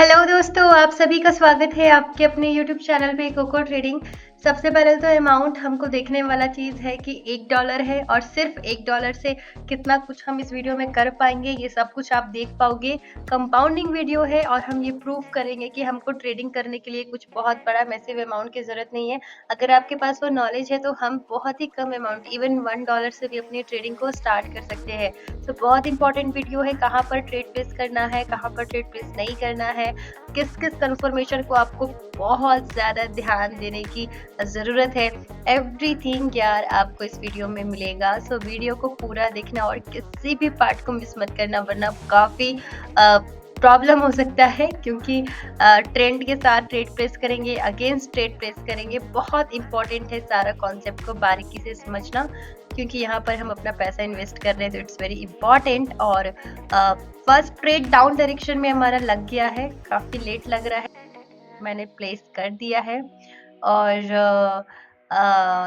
Hello दोस्तों, आप सभी का स्वागत है आपके अपने यूट्यूब चैनल पे कोको ट्रेडिंग। सबसे पहले तो अमाउंट हमको देखने वाला चीज़ है कि $1 है और सिर्फ $1 से कितना कुछ हम इस वीडियो में कर पाएँगे, ये सब कुछ आप देख पाओगे। कंपाउंडिंग वीडियो है और हम ये प्रूव करेंगे कि हमको ट्रेडिंग करने के लिए कुछ बहुत बड़ा मैसिव अमाउंट की ज़रूरत नहीं है। अगर आपके पास वो नॉलेज है तो हम बहुत ही कम अमाउंट इवन $1 से भी अपनी ट्रेडिंग को स्टार्ट कर सकते हैं। तो बहुत इंपॉर्टेंट वीडियो है, कहाँ पर ट्रेड प्लेस करना है, कहाँ पर ट्रेड प्लेस नहीं करना है, किस-किस कन्फर्मेशन को आपको बहुत ज़्यादा ध्यान देने की ज़रूरत है। एवरीथिंग यार आपको इस वीडियो में मिलेगा। सो वीडियो को पूरा देखना और किसी भी पार्ट को मिस मत करना, वरना काफ़ी प्रॉब्लम हो सकता है क्योंकि ट्रेंड के साथ ट्रेड प्लेस करेंगे, अगेंस्ट ट्रेड प्लेस करेंगे। बहुत इंपॉर्टेंट है सारा कॉन्सेप्ट को बारीकी से समझना, क्योंकि यहाँ पर हम अपना पैसा इन्वेस्ट कर रहे हैं, तो इट्स वेरी इंपॉर्टेंट। और फर्स्ट ट्रेड डाउन डायरेक्शन में हमारा लग गया है, काफ़ी लेट लग रहा है, मैंने प्लेस कर दिया है। और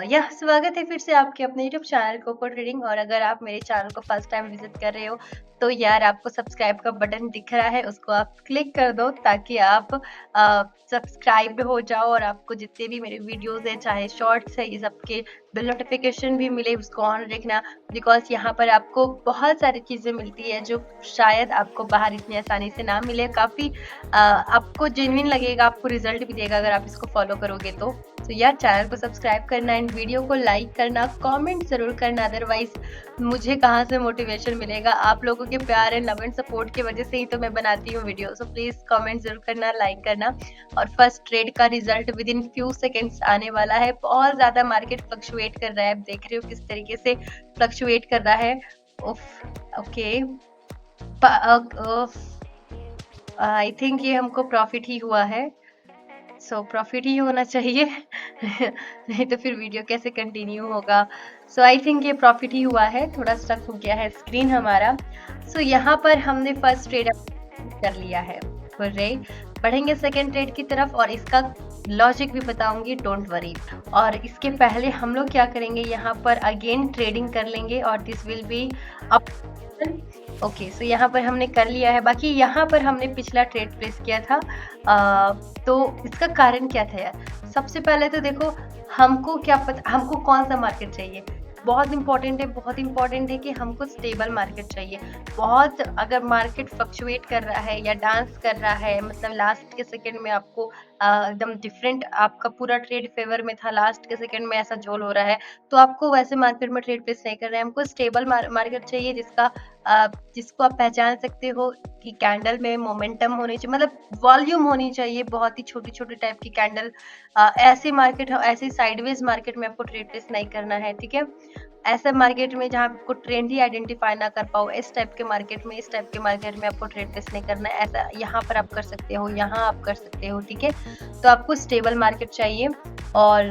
यह स्वागत है फिर से आपके अपने यूट्यूब चैनल कोको ट्रेडिंग। और अगर आप मेरे चैनल को फर्स्ट टाइम विजिट कर रहे हो तो यार आपको सब्सक्राइब का बटन दिख रहा है, उसको आप क्लिक कर दो ताकि आप सब्सक्राइब्ड हो जाओ और आपको जितने भी मेरे वीडियोस है, चाहे शॉर्ट्स है, ये सबके बिल नोटिफिकेशन भी मिले, उसको ऑन रखना। बिकॉज यहाँ पर आपको बहुत सारी चीज़ें मिलती है जो शायद आपको बाहर इतनी आसानी से ना मिले। काफ़ी आपको जेन्युइन लगेगा, आपको रिजल्ट भी देगा अगर आप इसको फॉलो करोगे तो यार चैनल को सब्सक्राइब करना एंड वीडियो को लाइक करना, कमेंट ज़रूर करना, अदरवाइज़ मुझे कहाँ से मोटिवेशन मिलेगा। आप लोगों के प्यार एंड लव एंड सपोर्ट की वजह से ही तो मैं बनाती हूँ वीडियो। सो प्लीज़ कमेंट ज़रूर करना, लाइक करना। और फर्स्ट ट्रेड का result with in few seconds आने वाला है। बहुत ज़्यादा मार्केट फ्लक्चुएट कर रहा है, आप देख रहे हो किस तरीके से फ्लक्चुएट कर रहा है। उफ, ओके, आई थिंक ये हमको प्रॉफिट ही हुआ है। सो प्रॉफिट ही होना चाहिए नहीं तो फिर वीडियो कैसे कंटिन्यू होगा। सो आई थिंक ये प्रॉफिट ही हुआ है, थोड़ा स्टक हो गया है स्क्रीन हमारा। सो यहाँ पर हमने फर्स्ट ट्रेड कर लिया है, बढ़ेंगे सेकेंड ट्रेड की तरफ और इसका लॉजिक भी बताऊंगी, डोंट वरी। और इसके पहले हम लोग क्या करेंगे, यहाँ पर अगेन ट्रेडिंग कर लेंगे और this will be up. Okay, so यहाँ पर हमने कर लिया है। बाकी यहाँ पर हमने पिछला ट्रेड प्लेस किया था, तो इसका कारण क्या था यार। सबसे पहले तो देखो, हमको क्या पता हमको कौन सा मार्केट चाहिए। बहुत इंपॉर्टेंट है, बहुत इंपॉर्टेंट है कि हमको स्टेबल मार्केट चाहिए। बहुत अगर मार्केट फ्लक्चुएट कर रहा है या डांस कर रहा है, मतलब लास्ट के सेकंड में आपको एकदम डिफरेंट, आपका पूरा ट्रेड फेवर में था, लास्ट के सेकंड में ऐसा झोल हो रहा है, तो आपको वैसे मार्केट में ट्रेड प्लेस नहीं करना है। हमको स्टेबल मार्केट चाहिए जिसको आप पहचान सकते हो कि कैंडल में मोमेंटम होनी चाहिए, मतलब वॉल्यूम होनी चाहिए, बहुत ही छोटी-छोटी टाइप की कैंडल। ऐसी मार्केट, ऐसी साइडवेज मार्केट में आपको ट्रेड प्लेस नहीं करना है, ठीक है? ऐसे मार्केट में जहाँ आपको ट्रेंड ही आइडेंटिफाई ना कर पाओ, इस टाइप के मार्केट में, इस टाइप के मार्केट में आपको ट्रेड प्लेस नहीं करना है। ऐसा यहाँ पर आप कर सकते हो, यहाँ आप कर सकते हो, ठीक है? तो आपको स्टेबल मार्केट चाहिए। और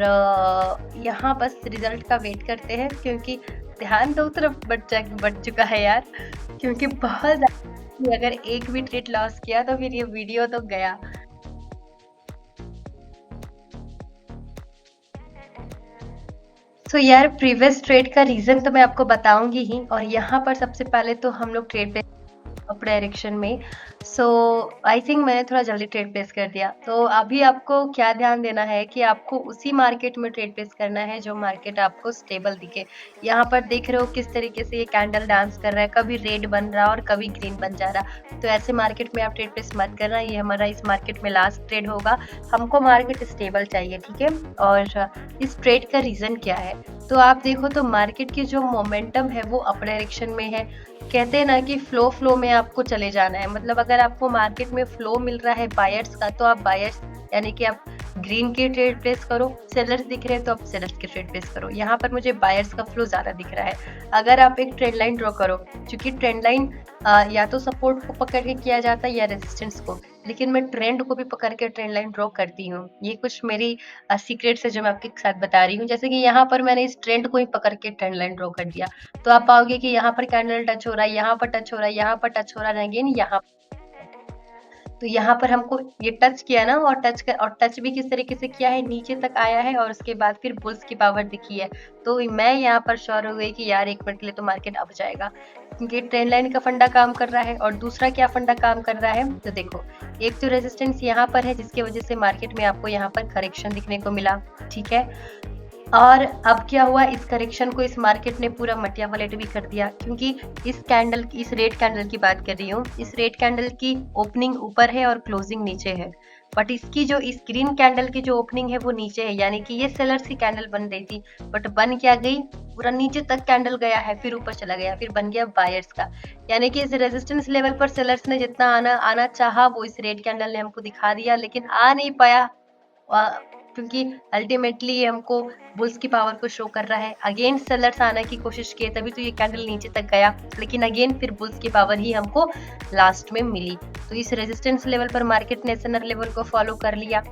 यहाँ बस रिजल्ट का वेट करते हैं, क्योंकि ध्यान दो तरफ बढ़ चुका है यार, क्योंकि बहुत ज़्यादा, अगर एक भी ट्रेड लॉस किया तो फिर ये वीडियो तो गया। यार प्रीवियस ट्रेड का रीज़न तो मैं आपको बताऊँगी ही। और यहाँ पर सबसे पहले तो हम लोग ट्रेड पे अप डायरेक्शन में। सो आई थिंक मैंने थोड़ा जल्दी ट्रेड प्लेस कर दिया। तो अभी आपको क्या ध्यान देना है कि आपको उसी मार्केट में ट्रेड प्लेस करना है जो मार्केट आपको स्टेबल दिखे। यहाँ पर देख रहे हो किस तरीके से ये कैंडल डांस कर रहा है, कभी रेड बन रहा और कभी ग्रीन बन जा रहा। तो ऐसे मार्केट में आप ट्रेड प्लेस मत करना, ये हमारा इस मार्केट में लास्ट ट्रेड होगा। हमको मार्केट स्टेबल चाहिए, ठीक है? और इस ट्रेड का रीज़न क्या है, तो आप देखो तो मार्केट की जो मोमेंटम है वो अप डायरेक्शन में है। कहते हैं ना कि फ्लो में आपको चले जाना है, मतलब अगर आपको मार्केट में फ्लो मिल रहा है बायर्स का, तो आप बायर्स यानी कि आप ग्रीन के ट्रेड प्लेस करो। सेलर्स दिख रहे हैं तो आप सेलर्स के ट्रेड प्लेस करो। यहाँ पर मुझे बायर्स का फ्लो ज़्यादा दिख रहा है। अगर आप एक ट्रेंड लाइन ड्रॉ करो, क्योंकि ट्रेंड लाइन या तो सपोर्ट को पकड़ के किया जाता है या रेजिस्टेंस को, लेकिन मैं ट्रेंड को भी पकड़ के ट्रेंड लाइन ड्रॉ करती हूँ। ये कुछ मेरी सीक्रेट्स है जो मैं आपके साथ बता रही हूँ। जैसे कि यहाँ पर मैंने इस ट्रेंड को ही पकड़ के ट्रेंड लाइन ड्रॉ कर दिया, तो आप पाओगे कि यहाँ पर कैंडल टच हो रहा है, यहाँ पर टच हो रहा है, यहाँ पर टच हो रहा है, अगेन यहाँ। तो यहाँ पर हमको ये टच किया ना, और टच भी किस तरीके से किया है, नीचे तक आया है और उसके बाद फिर बुल्स की पावर दिखी है। तो मैं यहाँ पर श्योर हो गई कि यार 1 मिनट के लिए तो मार्केट अब जाएगा, क्योंकि ट्रेंड लाइन का फंडा काम कर रहा है। और दूसरा क्या फंडा काम कर रहा है, तो देखो एक तो रेजिस्टेंस यहाँ पर है जिसकी वजह से मार्केट में आपको यहाँ पर करेक्शन दिखने को मिला, ठीक है। और अब क्या हुआ, इस करेक्शन को इस मार्केट ने पूरा मटिया पलट भी कर दिया, क्योंकि इस कैंडल, इस रेड कैंडल की बात कर रही हूँ, इस रेड कैंडल की ओपनिंग ऊपर है और क्लोजिंग नीचे है, बट इसकी जो इस ग्रीन कैंडल की जो ओपनिंग है वो नीचे है, यानी कि ये सेलर्स की कैंडल बन रही थी, बट बन क्या गई, पूरा नीचे तक कैंडल गया है, फिर ऊपर चला गया, फिर बन गया बायर्स का। यानी कि इस रेजिस्टेंस लेवल पर सेलर्स ने जितना आना चाहा वो इस रेड कैंडल ने हमको दिखा दिया, लेकिन आ नहीं पाया, क्योंकि अल्टीमेटली ये हमको बुल्स की पावर को शो कर रहा है। अगेन सेलर्स आने की कोशिश किए, तभी तो ये कैंडल नीचे तक गया, लेकिन अगेन फिर बुल्स की पावर ही हमको लास्ट में मिली। तो इस रेजिस्टेंस लेवल पर मार्केट ने एसएनआर लेवल को फॉलो कर लिया।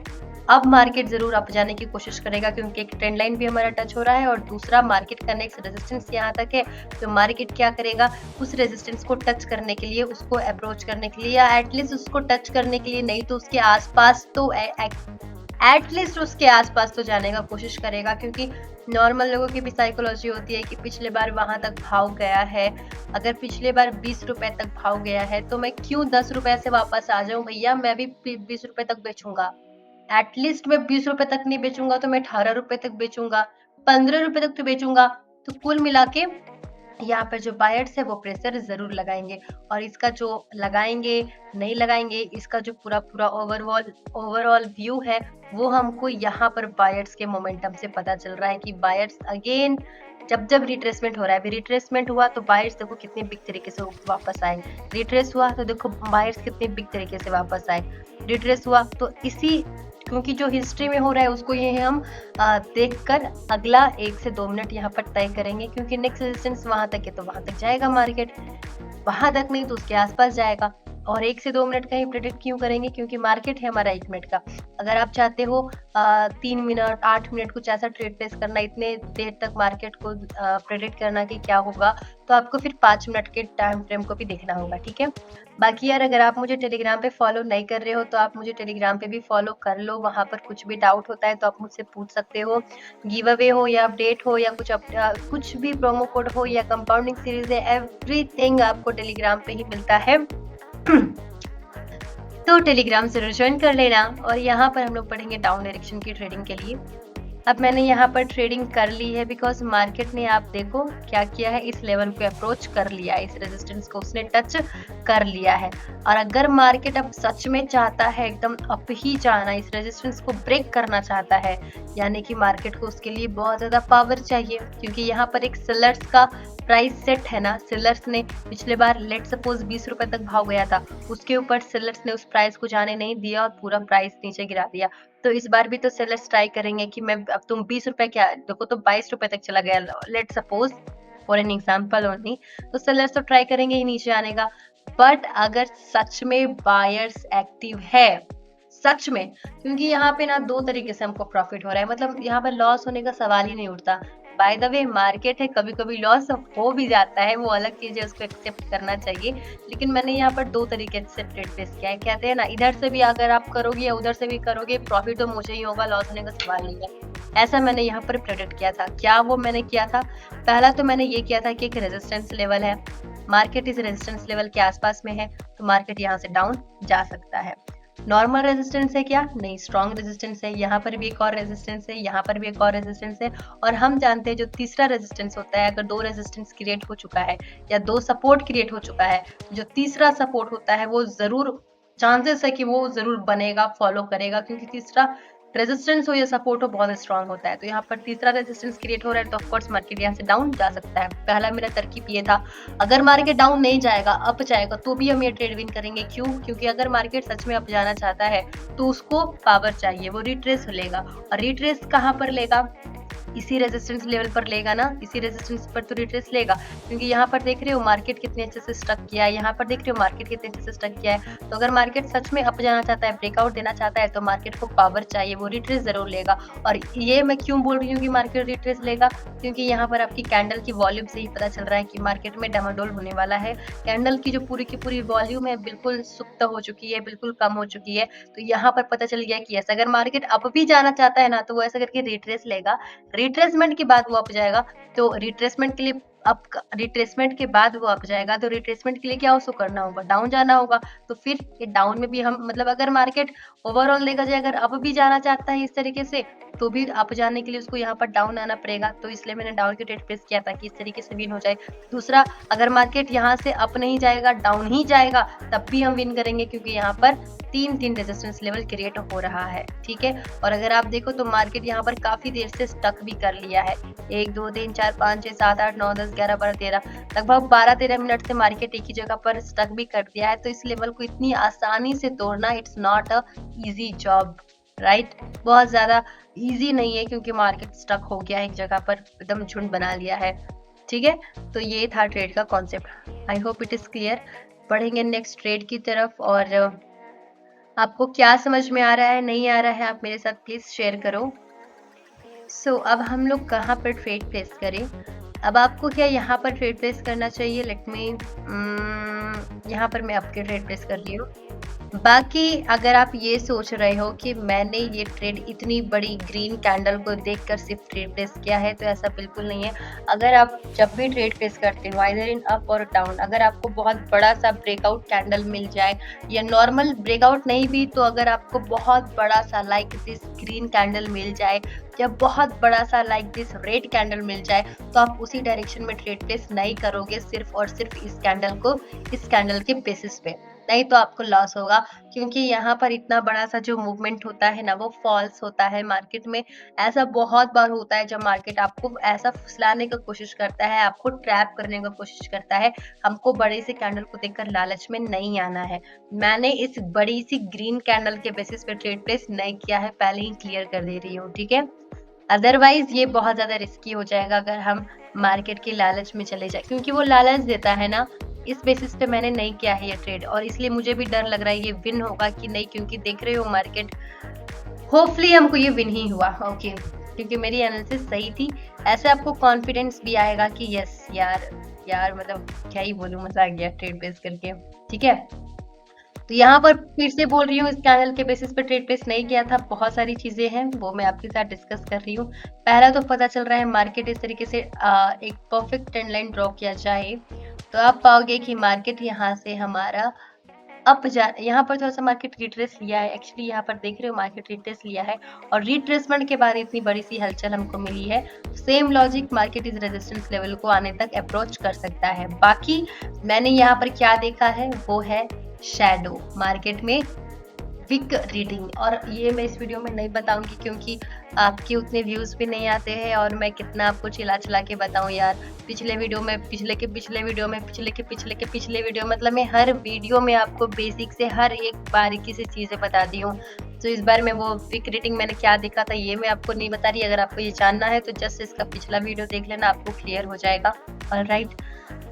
अब मार्केट जरूर अप जाने की कोशिश करेगा, क्योंकि एक ट्रेंड लाइन भी हमारा टच हो रहा है और दूसरा मार्केट का नेक्स्ट रेजिस्टेंस यहाँ तक है। तो मार्केट क्या करेगा, उस रेजिस्टेंस को टच करने के लिए, उसको अप्रोच करने के लिए, या एटलीस्ट उसको टच करने के लिए नहीं तो उसके आसपास तो एटलीस्ट उसके आसपास तो जाने का कोशिश करेगा, क्योंकि नॉर्मल लोगों की भी साइकोलॉजी होती है कि पिछले बार वहां तक भाव गया है, अगर पिछले बार 20 रुपए तक भाव गया है तो मैं क्यों 10 रुपए से वापस आ जाऊं भैया, मैं भी 20 रुपए तक बेचूंगा। एटलीस्ट मैं 20 रुपए तक नहीं बेचूंगा तो मैं 18 रुपए तक बेचूंगा, 15 रुपए तक तो बेचूंगा। तो कुल मिला के यहाँ पर जो बायर्स है वो प्रेशर जरूर लगाएंगे, और इसका जो लगाएंगे नहीं लगाएंगे, इसका जो पूरा पूरा ओवरऑल व्यू है वो हमको यहाँ पर बायर्स के मोमेंटम से पता चल रहा है कि बायर्स अगेन जब रिट्रेसमेंट हो रहा है, अभी रिट्रेसमेंट हुआ तो बायर्स देखो कितने बिग तरीके से वापस आए, रिट्रेस हुआ तो देखो बायर्स कितने बिग तरीके से वापस आए, रिट्रेस हुआ तो इसी, क्योंकि जो हिस्ट्री में हो रहा है उसको ये हम देखकर अगला 1 से 2 मिनट यहाँ पर तय करेंगे, क्योंकि नेक्स्ट रेजिस्टेंस वहां तक है तो वहां तक जाएगा मार्केट, वहां तक नहीं तो उसके आसपास जाएगा। और 1 से 2 मिनट का ही प्रेडिक्ट क्यों करेंगे, क्योंकि मार्केट है हमारा 1 मिनट का। अगर आप चाहते हो 3 मिनट 8 मिनट कुछ ऐसा ट्रेड प्लेस करना, इतने देर तक मार्केट को प्रेडिक्ट करना कि क्या होगा, तो आपको फिर 5 मिनट के टाइम फ्रेम को भी देखना होगा, ठीक है। बाकी यार अगर आप मुझे टेलीग्राम पे फॉलो नहीं कर रहे हो तो आप मुझे टेलीग्राम पे भी फॉलो कर लो, वहां पर कुछ भी डाउट होता है तो आप मुझसे पूछ सकते हो, गिव अवे हो या अपडेट हो या कुछ भी प्रोमो कोड हो या कंपाउंडिंग सीरीज है, एवरीथिंग आपको टेलीग्राम पे ही मिलता है। तो टेलीग्राम जरूर ज्वाइन कर लेना। और यहाँ पर हम लोग पढ़ेंगे डाउन डायरेक्शन की ट्रेडिंग के लिए। अब मैंने यहाँ पर ट्रेडिंग कर ली है बिकॉज मार्केट ने आप देखो क्या किया है, इस लेवल को अप्रोच कर लिया है, इस रेजिस्टेंस को उसने टच कर लिया है। और अगर मार्केट अब सच में चाहता है एकदम अप ही जाना, इस रेजिस्टेंस को ब्रेक करना चाहता है, यानी कि मार्केट को उसके लिए बहुत ज्यादा पावर चाहिए, क्योंकि यहाँ पर एक सेलर्स का प्राइस सेट है ना, सेलर्स ने पिछले बार लेट सपोज 20 रुपए तक भाव गया था, उसके ऊपर सेलर्स ने उस प्राइस को जाने नहीं दिया और पूरा प्राइस नीचे गिरा दिया। तो इस बार भी तो सेलर्स ट्राई करेंगे कि मैं अब तुम 20 रुपए, क्या देखो तो 22 रुपए तक चला गया, let suppose for an example only, तो सेलर्स तो ट्राई करेंगे ही नीचे आने का। बट अगर सच में बायर्स एक्टिव है, सच में, क्योंकि यहाँ पे ना 2 तरीके से हमको प्रॉफिट हो रहा है, मतलब यहाँ पर लॉस होने का सवाल ही नहीं उठता। बाय द वे मार्केट है, कभी कभी लॉस हो भी जाता है, वो अलग चीज है, उसको एक्सेप्ट करना चाहिए। लेकिन मैंने यहाँ पर 2 तरीके से ट्रेड प्लेस किया है, कहते हैं ना इधर से भी अगर आप करोगे या उधर से भी करोगे प्रॉफिट तो मुझे ही होगा, लॉस होने का सवाल नहीं है। ऐसा मैंने यहाँ पर प्रेडिक्ट किया था। क्या वो मैंने किया था, पहला तो मैंने ये किया था कि एक रेजिस्टेंस लेवल है, मार्केट इस रेजिस्टेंस लेवल के आसपास में है तो मार्केट यहाँ से डाउन जा सकता है। नॉर्मल रेजिस्टेंस है क्या, नहीं, स्ट्रॉन्ग रेजिस्टेंस है, यहाँ पर भी एक और रेजिस्टेंस है, यहाँ पर भी एक और रेजिस्टेंस है। और हम जानते हैं जो तीसरा रेजिस्टेंस होता है, अगर 2 रेजिस्टेंस क्रिएट हो चुका है या 2 सपोर्ट क्रिएट हो चुका है, जो तीसरा सपोर्ट होता है वो जरूर चांसेस है कि वो जरूर बनेगा, फॉलो करेगा, क्योंकि तीसरा रेजिस्टेंस हो या सपोर्ट हो बहुत स्ट्रांग होता है। तो यहाँ पर तीसरा रेजिस्टेंस क्रिएट हो रहा है तो ऑफकोर्स मार्केट यहाँ से डाउन जा सकता है। पहला मेरा तरकीब ये था, अगर मार्केट डाउन नहीं जाएगा अप जाएगा तो भी हम ये ट्रेड विन करेंगे। क्यों, क्योंकि अगर मार्केट सच में अप जाना चाहता है तो उसको पावर चाहिए, वो रिट्रेस लेगा। और रिट्रेस कहाँ पर लेगा, इसी रेजिस्टेंस लेवल पर लेगा ना, इसी रेजिस्टेंस पर तो रिट्रेस लेगा, क्योंकि यहाँ पर देख रहे हो मार्केट कितने अच्छे से स्टक किया है, यहाँ पर देख रहे हो मार्केट कितने अच्छे से स्टक किया है। तो अगर मार्केट सच में अप जाना चाहता है, ब्रेकआउट देना चाहता है, तो मार्केट को पावर चाहिए, वो रिट्रेस जरूर लेगा। और ये मैं क्यों बोल रही हूँ कि मार्केट रिट्रेस लेगा, क्योंकि यहाँ पर आपकी कैंडल की वॉल्यूम से ही पता चल रहा है कि मार्केट में डामाडोल होने वाला है। कैंडल की जो पूरी की पूरी वॉल्यूम है बिल्कुल सुप्त हो चुकी है, बिल्कुल कम हो चुकी है। तो यहाँ पर पता चल गया कि ऐसा अगर मार्केट अप भी जाना चाहता है ना, तो वो ऐसा करके रिट्रेस लेगा, रिट्रेसमेंट के बाद वो अप जाएगा। तो रिट्रेसमेंट के लिए अप, रिट्रेसमेंट के बाद वो अप जाएगा, तो रिट्रेसमेंट के लिए क्या उसको करना होगा, डाउन जाना होगा। तो फिर ये डाउन में भी हम मतलब अगर मार्केट ओवरऑल देखा जाए, अगर अप भी जाना चाहता है इस तरीके से, तो भी अप जाने के लिए उसको यहाँ पर डाउन आना पड़ेगा। तो इसलिए मैंने डाउन की ट्रेड प्लेस किया था कि इस तरीके से विन हो जाए। दूसरा, अगर मार्केट यहाँ से अप नहीं जाएगा, डाउन ही जाएगा, तब भी हम विन करेंगे, क्योंकि यहाँ पर तीन रेजिस्टेंस लेवल क्रिएट हो रहा है। ठीक है, और अगर आप देखो तो मार्केट यहाँ पर काफी देर से स्टक भी कर लिया है। 1 2 3 4 5 6 7 8 9 10 11 12 13, लगभग 12-13 मिनट से मार्केट एक ही जगह पर स्टक भी कर दिया है। तो इस लेवल को इतनी आसानी से तोड़ना, it's not a easy job, right. बहुत ज्यादा इजी नहीं है, क्योंकि मार्केट स्टक हो गया है एक जगह पर, एकदम झुंड बना लिया है। ठीक है, तो ये था ट्रेड का concept. I hope it is clear. बढ़ेंगे नेक्स्ट ट्रेड की तरफ, और आपको क्या समझ में आ रहा है, नहीं आ रहा है, आप मेरे साथ प्लीज शेयर करो। सो अब हम लोग कहाँ पर ट्रेड प्लेस करें। अब आपको क्या यहाँ पर ट्रेड प्लेस करना चाहिए, लेट मी, यहाँ पर मैं आपके ट्रेड प्लेस कर रही हूँ। बाकी अगर आप ये सोच रहे हो कि मैंने ये ट्रेड इतनी बड़ी ग्रीन कैंडल को देखकर सिर्फ ट्रेड प्लेस किया है, तो ऐसा बिल्कुल नहीं है। अगर आप जब भी ट्रेड प्लेस करते हो, आइदर इन अप और डाउन, अगर आपको बहुत बड़ा सा ब्रेकआउट कैंडल मिल जाए, या नॉर्मल ब्रेकआउट नहीं भी तो अगर आपको बहुत बड़ा सा लाइक दिस ग्रीन कैंडल मिल जाए, या बहुत बड़ा सा लाइक दिस रेड कैंडल मिल जाए, तो आप उसी डायरेक्शन में ट्रेड प्लेस नहीं करोगे, सिर्फ और सिर्फ इस कैंडल को, इस कैंडल के बेसिस पे, नहीं तो आपको लॉस होगा। क्योंकि यहाँ पर इतना बड़ा सा जो मूवमेंट होता है ना, वो फॉल्स होता है मार्केट में। ऐसा बहुत बार होता है जब मार्केट आपको ऐसा फुसलाने का कोशिश करता है, आपको ट्रैप करने का कोशिश करता है। हमको बड़े से कैंडल को देखकर लालच में नहीं आना है। मैंने इस बड़ी सी ग्रीन कैंडल के बेसिस पे ट्रेड प्लेस नहीं किया है, पहले ही क्लियर कर दे रही हूँ, ठीक है। अदरवाइज ये बहुत ज्यादा रिस्की हो जाएगा अगर हम मार्केट के लालच में चले जाए, क्योंकि वो लालच देता है ना। इस बेसिस पे मैंने नहीं किया है ये ट्रेड, और इसलिए मुझे भी डर लग रहा है ये विन होगा कि नहीं, क्योंकि देख रहे हो मार्केट, होपफुली हमको ये विन ही हुआ, ओके, क्योंकि मेरी एनालिसिस सही थी। ऐसे आपको कॉन्फिडेंस भी आएगा कि यस यार, यार मतलब क्या ही बोलूं, मजा आ गया ट्रेड बेस करके, ठीक है। तो यहाँ पर फिर से बोल रही हूँ, इस चैनल के बेसिस पे ट्रेड प्लेस नहीं किया था, बहुत सारी चीजें हैं वो मैं आपके साथ डिस्कस कर रही हूँ। पहला तो पता चल रहा है मार्केट इस तरीके से एक परफेक्ट ट्रेंड लाइन ड्रॉ किया जाए, तो आप पाओगे कि मार्केट यहाँ से हमारा अप जा, यहाँ पर थोड़ा सा मार्केट रिट्रेस लिया है, एक्चुअली यहाँ पर देख रहे हो मार्केट रिट्रेस लिया है, और रिट्रेसमेंट के बाद इतनी बड़ी सी हलचल हमको मिली है। सेम लॉजिक मार्केट इस रेजिस्टेंस लेवल को आने तक अप्रोच कर सकता है। बाकी मैंने यहाँ पर क्या देखा है, वो है शैडो मार्केट में विक रीडिंग, और ये मैं इस वीडियो में नहीं बताऊंगी, क्योंकि आपके उतने व्यूज भी नहीं आते हैं, और मैं कितना आपको चिल्ला चिल्ला के बताऊं यार। पिछले वीडियो में, पिछले के पिछले वीडियो में, पिछले के पिछले के पिछले वीडियो, मतलब मैं हर वीडियो में आपको बेसिक से हर एक बारीकी से चीजें बता दी हूँ। तो इस बार में वो विक रीडिंग मैंने क्या देखा था ये मैं आपको नहीं बता रही। अगर आपको ये जानना है तो जस्ट इसका पिछला वीडियो देख लेना, आपको क्लियर हो जाएगा। ऑलराइट,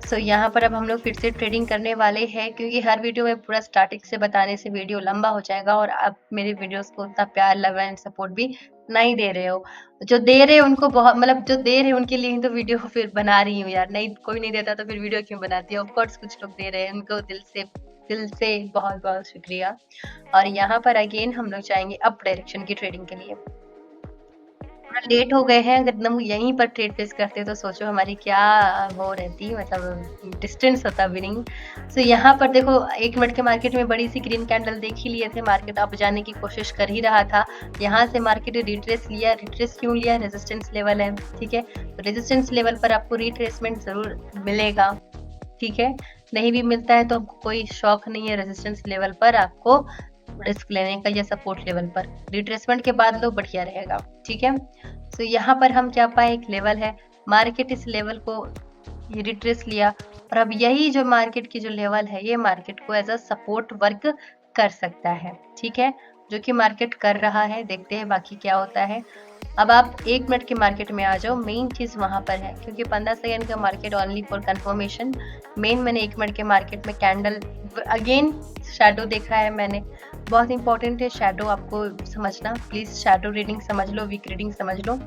सो यहाँ पर अब हम लोग फिर से ट्रेडिंग करने वाले हैं, क्योंकि हर वीडियो में पूरा स्टार्टिंग से बताने से वीडियो लंबा हो जाएगा, और आप मेरे वीडियोस को उतना प्यार, लव एंड सपोर्ट भी नहीं दे रहे हो। जो दे रहे हैं उनको बहुत, मतलब जो दे रहे हैं उनके लिए ही तो वीडियो फिर बना रही हूँ यार, नहीं कोई नहीं देता तो फिर वीडियो क्यों बनाती है। ऑफकोर्स कुछ लोग दे रहे हैं, उनको दिल से बहुत बहुत शुक्रिया। और यहाँ पर अगेन हम लोग जाएंगे अप डायरेक्शन की ट्रेडिंग के लिए। थोड़ा लेट हो गए हैं, अगर हम यहीं पर ट्रेड प्लेस करते तो सोचो हमारी क्या वो रहती, मतलब डिस्टेंस होता विनिंग। सो यहाँ पर देखो 1 मिनट के मार्केट में बड़ी सी ग्रीन कैंडल देख ही लिए थे, मार्केट अप जाने की कोशिश कर ही रहा था। यहाँ से मार्केट रिट्रेस लिया, रिट्रेस क्यों लिया, रेजिस्टेंस लेवल है, ठीक है। तो रेजिस्टेंस लेवल पर आपको रिट्रेसमेंट जरूर मिलेगा, ठीक है। नहीं भी मिलता है तो हमको कोई शौक नहीं है, रेजिस्टेंस लेवल पर आपको रिस्क लेने का, या सपोर्ट लेवल पर रिट्रेसमेंट के बाद लो बढ़िया रहेगा, ठीक है। तो यहाँ पर हम क्या पाए, एक लेवल है, मार्केट इस लेवल को रिट्रेस लिया, और अब यही जो मार्केट की जो लेवल है, ये मार्केट को एज अ सपोर्ट वर्क कर सकता है, ठीक है, जो कि मार्केट कर रहा है। देखते हैं बाकी क्या होता है। अब आप 1 मिनट के मार्केट में आ जाओ, मेन चीज़ वहाँ पर है, क्योंकि 15 सेकंड का market only for confirmation. Main मैंने 1 मिनट के मार्केट में कैंडल अगेन शैडो देखा है मैंने, बहुत इंपॉर्टेंट है शैडो आपको समझना। प्लीज़ शैडो रीडिंग समझ लो, वीक रीडिंग समझ लो।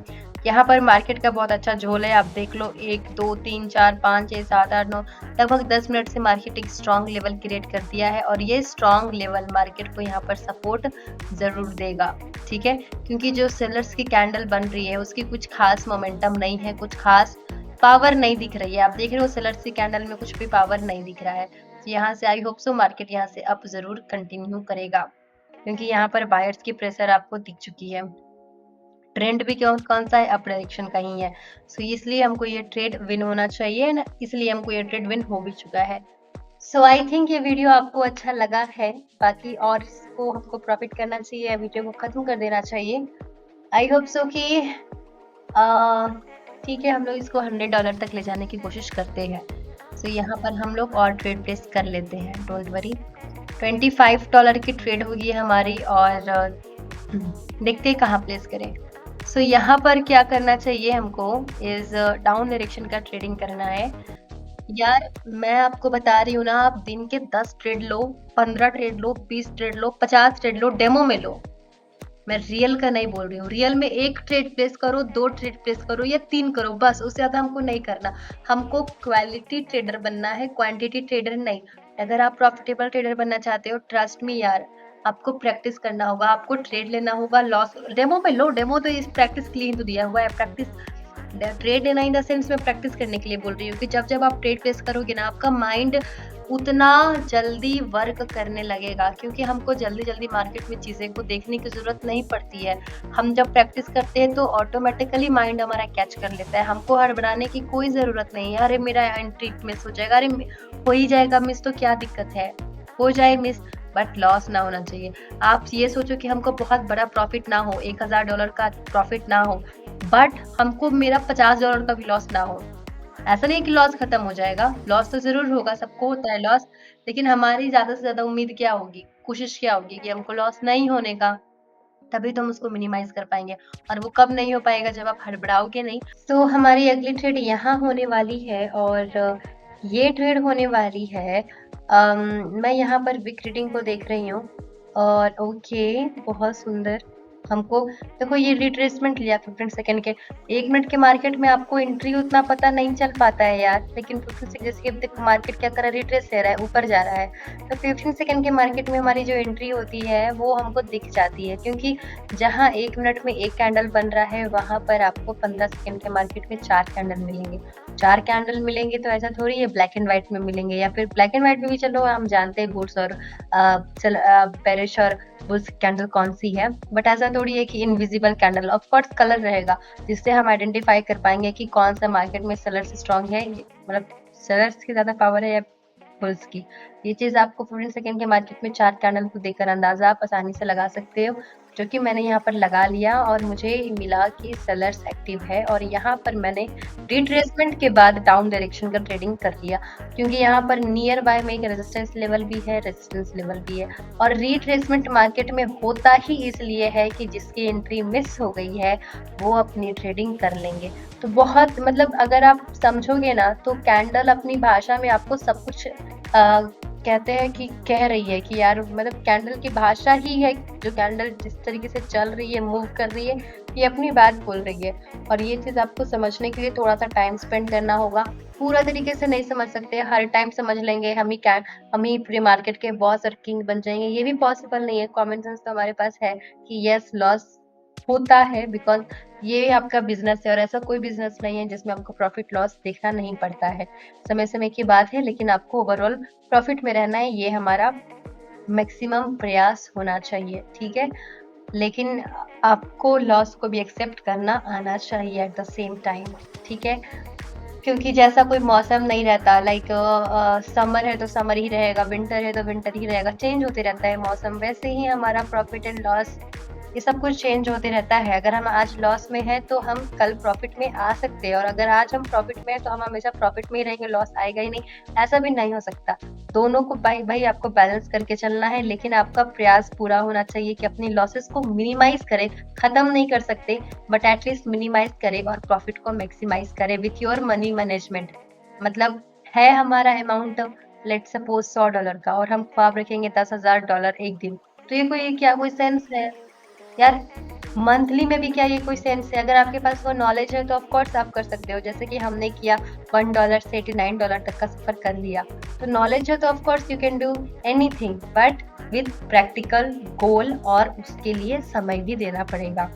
यहाँ पर मार्केट का बहुत अच्छा झोल है, आप देख लो 1 2 3 4 5 6 7 8 9 लगभग 10 मिनट से मार्केट एक स्ट्रॉन्ग लेवल क्रिएट कर दिया है, और ये स्ट्रॉन्ग लेवल मार्केट को यहाँ पर सपोर्ट ज़रूर देगा, ठीक है। क्योंकि जो सेलर्स की कैंडल बन रही है उसकी कुछ खास मोमेंटम नहीं है, कुछ खास पावर नहीं दिख रही है। आप देख रहे हो सेलर्स की कैंडल में कुछ भी पावर नहीं दिख रहा है। तो यहाँ से आई होप सो मार्केट यहाँ से अप ज़रूर कंटिन्यू करेगा, क्योंकि यहाँ पर बायर्स की प्रेशर आपको दिख चुकी है। ट्रेंड भी कौन सा है, अप डायरेक्शन का ही है। सो इसलिए हमको ये ट्रेड विन होना चाहिए ना, इसलिए हमको ये ट्रेड विन हो भी चुका है। सो आई थिंक ये वीडियो आपको अच्छा लगा है। बाकी और इसको हमको प्रॉफिट करना चाहिए या वीडियो को खत्म कर देना चाहिए। आई होप सो कि ठीक है, हम लोग इसको $100 तक ले जाने की कोशिश करते हैं। सो यहाँ पर हम लोग और ट्रेड प्लेस कर लेते हैं, डोंट वरी। $25 की ट्रेड होगी हमारी, और देखते हैं कहाँ प्लेस करें। सो यहाँ पर क्या करना चाहिए हमको इज डाउन डायरेक्शन का ट्रेडिंग करना है। यार मैं आपको बता रही हूँ ना, आप दिन के 10 ट्रेड लो, 15 ट्रेड लो, 20 ट्रेड लो, 50 ट्रेड लो, डेमो में लो। मैं रियल का नहीं बोल रही हूँ। रियल में 1 ट्रेड प्लेस करो, 2 ट्रेड प्लेस करो या 3 करो, बस उससे ज़्यादा हमको नहीं करना। हमको क्वालिटी ट्रेडर बनना है, क्वांटिटी ट्रेडर नहीं। अगर आप प्रॉफिटेबल ट्रेडर बनना चाहते हो, ट्रस्ट मी यार, आपको प्रैक्टिस करना होगा, आपको ट्रेड लेना होगा, लॉस डेमो पे लो। डेमो तो इस प्रैक्टिस के लिए ही तो दिया हुआ है। प्रैक्टिस ट्रेड लेना इन द सेंस में प्रैक्टिस करने के लिए बोल रही हूँ कि जब जब आप ट्रेड प्लेस करोगे ना, आपका माइंड उतना जल्दी वर्क करने लगेगा, क्योंकि हमको जल्दी जल्दी मार्केट में चीज़ें को देखने की ज़रूरत नहीं पड़ती है। हम जब प्रैक्टिस करते हैं तो ऑटोमेटिकली माइंड हमारा कैच कर लेता है। हमको हड़बड़ाने की कोई ज़रूरत नहीं है। अरे मेरा एंट्री मिस हो जाएगा, अरे हो ही जाएगा मिस, तो क्या दिक्कत है, हो जाए मिस, बट लॉस ना होना चाहिए। आप ये सोचो कि हमको बहुत बड़ा प्रॉफिट ना हो, $1000 का प्रॉफिट ना हो, बट हमको मेरा $50 का भी लॉस ना हो। ऐसा नहीं है कि लॉस खत्म हो जाएगा, लॉस तो ज़रूर होगा, सबको होता है लॉस, लेकिन हमारी ज़्यादा से ज़्यादा उम्मीद क्या होगी, कोशिश क्या होगी कि हमको लॉस नहीं होने का, तभी तो हम उसको मिनिमाइज़ कर पाएँगे। और वो कब नहीं हो पाएगा, जब आप हड़बड़ाओगे नहीं। तो हमारी अगली ट्रेड यहाँ होने वाली है, और ये ट्रेड होने वाली है मैं यहाँ पर विक रीडिंग को देख रही हूँ, और ओके बहुत सुंदर। हमको देखो ये रिट्रेसमेंट लिया 15 सेकंड के। 1 मिनट के मार्केट में आपको एंट्री उतना पता नहीं चल पाता है यार, लेकिन 15 सेकंड जैसे कि अब देखो मार्केट क्या कर रहा है, रिट्रेस ले रहा है, ऊपर जा रहा है, तो 15 सेकंड के मार्केट में हमारी जो एंट्री होती है वो हमको दिख जाती है, क्योंकि जहाँ 1 मिनट में 1 कैंडल बन रहा है, वहाँ पर आपको 15 सेकंड के मार्केट में 4 कैंडल मिलेंगे। 4 कैंडल मिलेंगे तो ऐसा थोड़ी है ब्लैक एंड व्हाइट में मिलेंगे, या फिर ब्लैक एंड व्हाइट में भी चलो हम जानते हैं गुड्स और बेरिश और बुल्स कैंडल कौन सी है, बट ऐसा थोड़ी है कि invisible candle. Of course colour रहेगा जिससे हम आइडेंटिफाई कर पाएंगे कि कौन सा मार्केट में सेलर्स स्ट्रांग है, मतलब सेलर्स की ज़्यादा पावर है या बुल्स की। ये चीज़ आपको 15 सेकंड के मार्केट में 4 कैंडल को देखकर अंदाज़ा आप आसानी से लगा सकते हो, जो कि मैंने यहाँ पर लगा लिया और मुझे मिला कि सेलर्स एक्टिव है, और यहाँ पर मैंने रिट्रेसमेंट के बाद डाउन डायरेक्शन का ट्रेडिंग कर लिया, क्योंकि यहाँ पर नियर बाय में एक रेजिस्टेंस लेवल भी है, रेजिस्टेंस लेवल भी है, और रिट्रेसमेंट मार्केट में होता ही इसलिए है कि जिसकी एंट्री मिस हो गई है वो अपनी ट्रेडिंग कर लेंगे। तो बहुत मतलब अगर आप समझोगे ना, तो कैंडल अपनी भाषा में आपको सब कुछ कहते हैं कि कह रही है कि यार, मतलब कैंडल की भाषा ही है, जो कैंडल जिस तरीके से चल रही है, मूव कर रही है, ये अपनी बात बोल रही है। और ये चीज़ आपको समझने के लिए थोड़ा सा टाइम स्पेंड करना होगा। पूरा तरीके से नहीं समझ सकते, हर टाइम समझ लेंगे हम ही पूरे मार्केट के बॉस और किंग बन जाएंगे, ये भी पॉसिबल नहीं है। कॉमन सेंस तो हमारे पास है कि यस लॉस होता है, बिकॉज ये आपका बिजनेस है, और ऐसा कोई बिजनेस नहीं है जिसमें आपको प्रॉफिट लॉस देखना नहीं पड़ता है। समय समय की बात है, लेकिन आपको ओवरऑल प्रॉफिट में रहना है, ये हमारा मैक्सिमम प्रयास होना चाहिए, ठीक है। लेकिन आपको लॉस को भी एक्सेप्ट करना आना चाहिए एट द सेम टाइम, ठीक है। क्योंकि जैसा कोई मौसम नहीं रहता, लाइक समर है तो समर ही रहेगा, विंटर है तो विंटर ही रहेगा, चेंज होते रहता है मौसम, वैसे ही हमारा प्रॉफिट एंड लॉस ये सब कुछ चेंज होते रहता है। अगर हम आज लॉस में हैं तो हम कल प्रॉफिट में आ सकते हैं, और अगर आज हम प्रॉफिट में हैं तो हम हमेशा प्रॉफिट में ही रहेंगे, लॉस आएगा ही नहीं, ऐसा भी नहीं हो सकता। दोनों को भाई भाई आपको बैलेंस करके चलना है, लेकिन आपका प्रयास पूरा होना चाहिए कि अपनी लॉसेस को मिनिमाइज करें। खत्म नहीं कर सकते बट एटलीस्ट मिनिमाइज करें और प्रॉफिट को मैक्सिमाइज करें विथ योर मनी मैनेजमेंट। मतलब है हमारा अमाउंट लेट सपोज $100 का, और हम ख्वाब रखेंगे $10,000 एक दिन, तो ये कोई क्या कोई सेंस है यार? मंथली में भी क्या ये कोई सेंस है? अगर आपके पास वो नॉलेज है तो ऑफ कोर्स आप कर सकते हो, जैसे कि हमने किया, $1 से $89 तक का सफर कर लिया। तो नॉलेज है तो of course you can do anything, but with practical goal, और उसके लिए समय भी देना पड़ेगा।